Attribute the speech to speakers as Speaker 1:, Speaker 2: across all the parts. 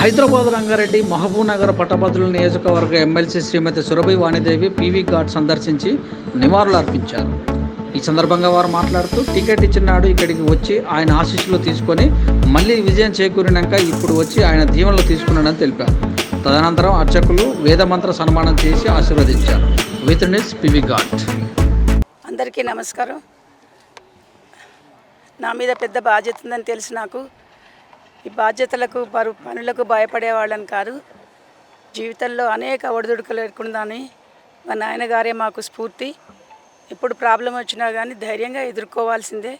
Speaker 1: హైదరాబాద్ రంగారెడ్డి మహబూబ్నగర్ పట్టభద్రుల నియోజకవర్గ ఎమ్మెల్సీ శ్రీమతి సురభి వాణిదేవి పీవీ ఘాట్ సందర్శించి నివాళులర్పించారు. ఈ సందర్భంగా వారు మాట్లాడుతూ టికెట్ ఇచ్చిన నాడు ఇక్కడికి వచ్చి ఆయన ఆశీస్సులు తీసుకొని మళ్ళీ విజయం చేకూరినాక ఇప్పుడు వచ్చి ఆయన దీవెనలు తీసుకున్నాడని తెలిపారు. తదనంతరం అర్చకులు వేదమంత్ర సన్మానం చేసి ఆశీర్వదించారు. With news PV ghat.
Speaker 2: అందరికీ నమస్కారం. నా మీద పెద్ద బాధ్యత ఉందని తెలుసు. నాకు ఈ బాధ్యతలకు పనులకు భయపడేవాళ్ళని కాదు. జీవితంలో అనేక ఒడిదుడుకులు ఎదుర్కొందని మా నాయనగారే మాకు స్ఫూర్తి. ఎప్పుడు ప్రాబ్లం వచ్చినా కానీ ధైర్యంగా ఎదుర్కోవాల్సిందే.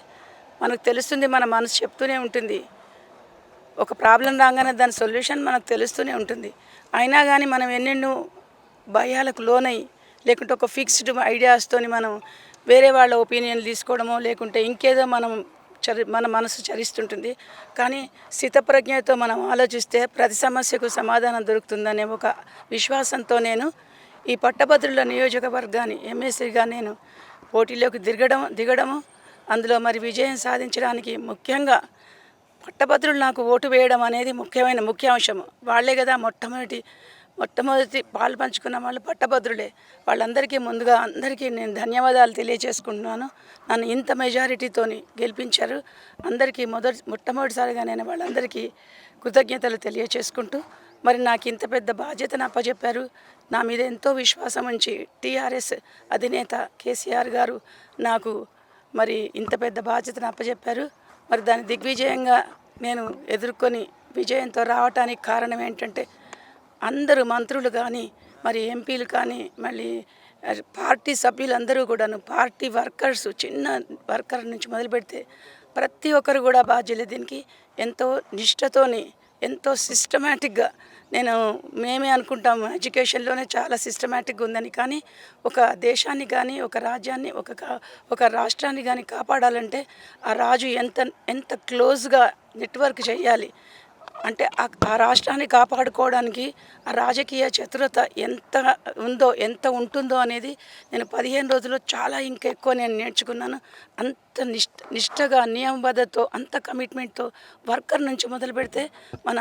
Speaker 2: మనకు తెలుస్తుంది, మన మనసు చెప్తూనే ఉంటుంది. ఒక ప్రాబ్లం రాగానే దాని సొల్యూషన్ మనకు తెలుస్తూనే ఉంటుంది. అయినా కానీ మనం ఎన్నెన్నో భయాలకు లోనై, లేకుంటే ఒక ఫిక్స్డ్ ఐడియాస్తోని మనం వేరే వాళ్ళ ఒపీనియన్ తీసుకోవడమో, లేకుంటే ఇంకేదో మన మనసు చరిస్తుంటుంది. కానీ స్థితప్రజ్ఞతో మనం ఆలోచిస్తే ప్రతి సమస్యకు సమాధానం దొరుకుతుందనే ఒక విశ్వాసంతో నేను ఈ పట్టభద్రుల నియోజకవర్గాన్ని ఎమ్మెల్సీగా నేను పోటీలోకి దిగడము అందులో మరి విజయం సాధించడానికి ముఖ్యంగా పట్టభద్రులు నాకు ఓటు వేయడం అనేది ముఖ్య అంశం. వాళ్ళే కదా మొట్టమొదటి పాలు పంచుకున్న వాళ్ళు పట్టభద్రులే. వాళ్ళందరికీ ముందుగా అందరికీ నేను ధన్యవాదాలు తెలియజేసుకుంటున్నాను. నన్ను ఇంత మెజారిటీతోని గెలిపించారు. అందరికీ మొట్టమొదటిసారిగా నేను వాళ్ళందరికీ కృతజ్ఞతలు తెలియజేసుకుంటూ, మరి నాకు ఇంత పెద్ద బాధ్యతను అప్పచెప్పారు. నా మీద ఎంతో విశ్వాసం ఉంచి టీఆర్ఎస్ అధినేత కేసీఆర్ గారు నాకు మరి ఇంత పెద్ద బాధ్యతను అప్పచెప్పారు. మరి దాన్ని దిగ్విజయంగా నేను ఎదుర్కొని విజయంతో రావటానికి కారణం ఏంటంటే, అందరూ మంత్రులు కానీ, మరి ఎంపీలు కానీ, మళ్ళీ పార్టీ సభ్యులందరూ కూడాను, పార్టీ వర్కర్స్, చిన్న వర్కర్ నుంచి మొదలు పెడితే ప్రతి ఒక్కరు కూడా బాధ్యులు. దీనికి ఎంతో నిష్ఠతోని, ఎంతో సిస్టమేటిక్గా మేమే అనుకుంటాము ఎడ్యుకేషన్లోనే చాలా సిస్టమేటిక్గా ఉందని. కానీ ఒక దేశాన్ని కానీ, ఒక రాజ్యాన్ని, ఒక రాష్ట్రాన్ని కానీ కాపాడాలంటే ఆ రాజు ఎంత క్లోజ్గా నెట్వర్క్ చేయాలి అంటే, ఆ రాష్ట్రాన్ని కాపాడుకోవడానికి ఆ రాజకీయ చతురత ఎంత ఉంటుందో అనేది నేను 15 రోజుల్లో చాలా ఇంకా ఎక్కువ నేను నేర్చుకున్నాను. అంత నిష్ఠగా, నియమబద్ధతో, అంత కమిట్మెంట్తో వర్కర్ నుంచి మొదలు పెడితే మన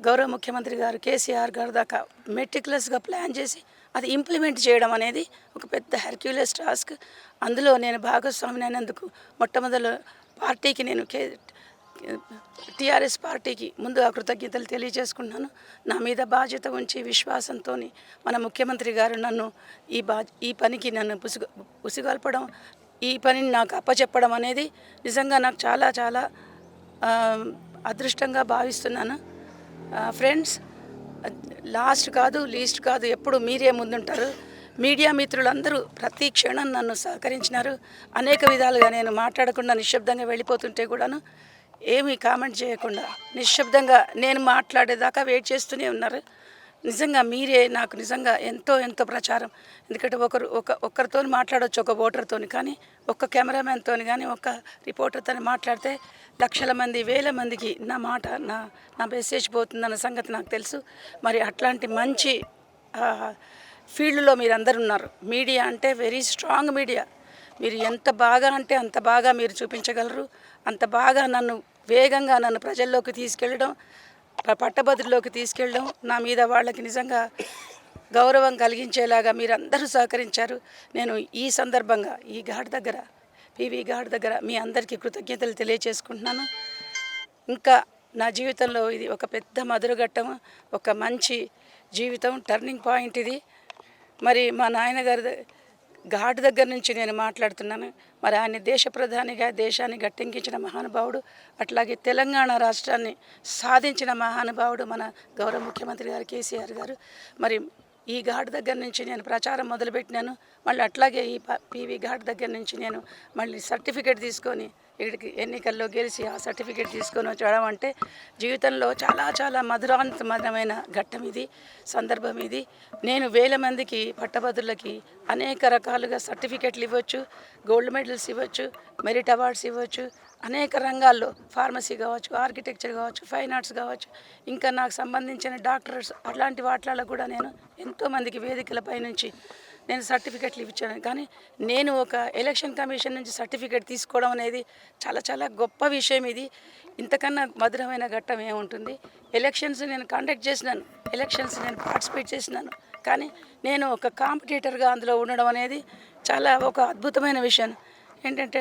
Speaker 2: గౌరవ ముఖ్యమంత్రి గారు కేసీఆర్ గారు దాకా మెటిక్యులస్గా ప్లాన్ చేసి అది ఇంప్లిమెంట్ చేయడం అనేది ఒక పెద్ద హెర్క్యులస్ టాస్క్. అందులో నేను భాగస్వామిని అయినందుకు మొట్టమొదటి పార్టీకి నేను టీఆర్ఎస్ పార్టీకి ముందుగా కృతజ్ఞతలు తెలియజేసుకున్నాను. నా మీద బాధ్యత ఉంచి విశ్వాసంతో మన ముఖ్యమంత్రి గారు నన్ను ఈ పనికి నన్ను ఉసిగొల్పడం, ఈ పనిని నాకు అప్పచెప్పడం అనేది నిజంగా నాకు చాలా చాలా అదృష్టంగా భావిస్తున్నాను. ఫ్రెండ్స్, లాస్ట్ కాదు, లీస్ట్ కాదు, ఎప్పుడు మీరే ముందుంటారు. మీడియా మిత్రులందరూ ప్రతి క్షణం నన్ను సహకరించినారు. అనేక విధాలుగా నేను మాట్లాడకుండా నిశ్శబ్దంగా వెళ్ళిపోతుంటే కూడాను ఏమీ కామెంట్ చేయకుండా నిశ్శబ్దంగా నేను మాట్లాడేదాకా వెయిట్ చేస్తూనే ఉన్నారు. నిజంగా మీరే నాకు నిజంగా ఎంతో ప్రచారం. ఎందుకంటే ఒక్కరితో మాట్లాడవచ్చు, ఒక ఓటర్తో, కానీ ఒక్క కెమెరామ్యాన్తో కానీ, ఒక్క రిపోర్టర్తో మాట్లాడితే లక్షల మంది, వేల మందికి నా మాట, నా మెసేజ్ పోతుందన్న సంగతి నాకు తెలుసు. మరి అట్లాంటి మంచి ఫీల్డ్లో మీరు అందరు ఉన్నారు. మీడియా అంటే వెరీ స్ట్రాంగ్ మీడియా. మీరు ఎంత బాగా అంటే అంత బాగా మీరు చూపించగలరు. అంత బాగా వేగంగా నన్ను ప్రజల్లోకి తీసుకెళ్ళడం, పట్టభద్రులోకి తీసుకెళ్ళడం, నా మీద వాళ్ళకి నిజంగా గౌరవం కలిగించేలాగా మీరందరూ సహకరించారు. నేను ఈ సందర్భంగా ఈ ఘాట్ దగ్గర, పీవీ ఘాట్ దగ్గర మీ అందరికీ కృతజ్ఞతలు తెలియజేసుకుంటున్నాను. ఇంకా నా జీవితంలో ఇది ఒక పెద్ద మధురఘట్టం, ఒక మంచి జీవితం, టర్నింగ్ పాయింట్ ఇది. మరి మా నాయనగారి ఘాట్ దగ్గర నుంచి నేను మాట్లాడుతున్నాను. మరి ఆయన దేశ ప్రధానిగా దేశాన్ని గట్టెంకించిన మహానుభావుడు, అట్లాగే తెలంగాణ రాష్ట్రాన్ని సాధించిన మహానుభావుడు మన గౌరవ ముఖ్యమంత్రి గారు కేసీఆర్ గారు. మరి ఈ ఘాట్ దగ్గర నుంచి నేను ప్రచారం మొదలుపెట్టినాను. మళ్ళీ అట్లాగే ఈ పీవీ ఘాట్ దగ్గర నుంచి నేను మళ్ళీ సర్టిఫికేట్ తీసుకొని ఇక్కడికి ఎన్నికల్లో గెలిచి ఆ సర్టిఫికేట్ తీసుకొని వచ్చడం అంటే జీవితంలో చాలా చాలా మధురాంతమైన ఘట్టం ఇది, సందర్భం ఇది. నేను వేల మందికి పట్టభద్రులకి అనేక రకాలుగా సర్టిఫికేట్లు ఇవ్వచ్చు, గోల్డ్ మెడల్స్ ఇవ్వచ్చు, మెరిట్ అవార్డ్స్ ఇవ్వచ్చు. అనేక రంగాల్లో ఫార్మసీ కావచ్చు, ఆర్కిటెక్చర్ కావచ్చు, ఫైన్ ఆర్ట్స్ కావచ్చు, ఇంకా నాకు సంబంధించిన డాక్టర్స్, అట్లాంటి వాటిలలో కూడా నేను ఎంతోమందికి వేదికలపై నుంచి నేను సర్టిఫికెట్లు ఇచ్చాను. కానీ నేను ఒక ఎలక్షన్ కమిషన్ నుంచి సర్టిఫికెట్ తీసుకోవడం అనేది చాలా చాలా గొప్ప విషయం. ఇది ఇంతకన్నా మధురమైన ఘట్టం ఏముంటుంది. ఎలక్షన్స్ నేను కండక్ట్ చేసినాను, ఎలక్షన్స్ నేను పార్టిసిపేట్ చేసినాను. కానీ నేను ఒక కాంపిటీటర్గా అందులో ఉండడం అనేది చాలా ఒక అద్భుతమైన విషయం. ఏంటంటే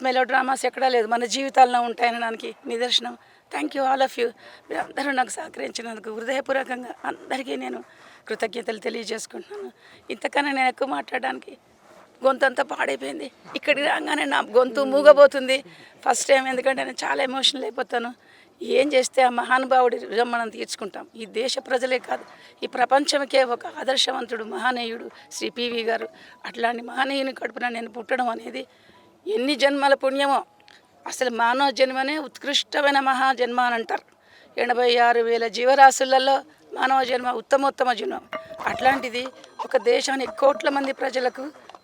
Speaker 2: మెలో డ్రామాస్ ఎక్కడా లేదు, మన జీవితాల్లో ఉంటాయనడానికి నిదర్శనం. Thank you all of you. మీరందరూ నాకు సహకరించినందుకు హృదయపూర్వకంగా అందరికీ నేను కృతజ్ఞతలు తెలియజేసుకుంటున్నాను. ఇంతకన్నా నేను ఎక్కువ మాట్లాడడానికి గొంతు అంతా పాడైపోయింది. ఇక్కడికి రాగానే నా గొంతు మూగబోతుంది ఫస్ట్ టైం. ఎందుకంటే నేను చాలా ఎమోషనల్ అయిపోతాను. ఏం చేస్తే ఆ మహానుభావుడి రుజం మనం తీర్చుకుంటాం. ఈ దేశ ప్రజలే కాదు, ఈ ప్రపంచంకే ఒక ఆదర్శవంతుడు మహానీయుడు శ్రీ పివి గారు. అట్లాంటి మహనీయుని కడుపున నేను పుట్టడం అనేది ఎన్ని జన్మల పుణ్యమో. అసలు మానవ జన్మనే ఉత్కృష్టమైన మహాజన్మ అని అంటారు. 86,000 జీవరాశులలో మానవ జన్మ ఉత్తమోత్తమ జన్మ. అట్లాంటిది ఒక దేశానికి కోట్ల మంది ప్రజలకు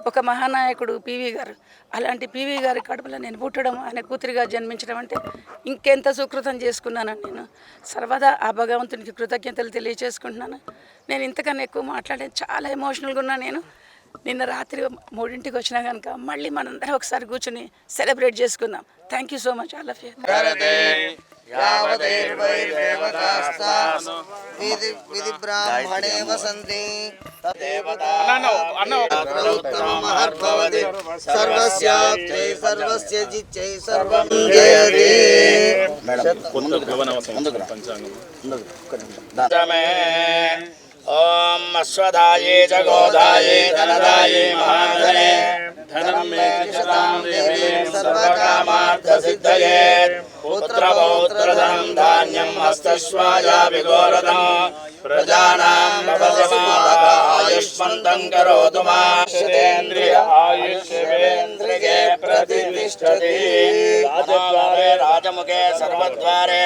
Speaker 2: ఒక మహానాయకుడు పివి గారు. అలాంటి పివి గారి కడుపులో నేను పుట్టడం, ఆయన కూతురిగా జన్మించడం అంటే ఇంకెంత సుకృతం చేసుకున్నానని నేను సర్వదా ఆ భగవంతునికి కృతజ్ఞతలు తెలియజేసుకుంటున్నాను. నేను ఇంతకన్నా ఎక్కువ మాట్లాడేది చాలా ఎమోషనల్గా ఉన్నా. నేను నిన్న రాత్రి 3ంటికి వచ్చినా కనుక మళ్ళీ మనందరం ఒకసారి కూర్చొని సెలబ్రేట్ చేసుకుందాం. Thank you so much all of you.
Speaker 3: విధి బ్రాహ్మణే వసంతి సర్వస్యాప్తై సర్వస్య జిచ్చై సర్వం జయతి.
Speaker 4: ఓం అశ్వధాయే చ గోధాయే ధనదాయే మహాధనే ధనం మే శతాం దేవే సర్వకామార్థ సిద్ధయే పుత్రపౌత్రధనం ధాన్యం హస్తశ్వాయాపి ఘోరతం ప్రజానాం భవతిమాలక ఆయుష్మంతం కరోతు మా శతేంద్రియ ఆయుష్యేంద్రియే ప్రతిష్ఠతి. రాజద్వారే రాజముఖే సర్వద్వారే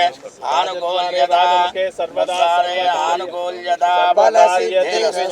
Speaker 4: ఆనుకూల్యత సర్వద్వారే ఆనుకూల్యత బలసిద్ధిరస్తు.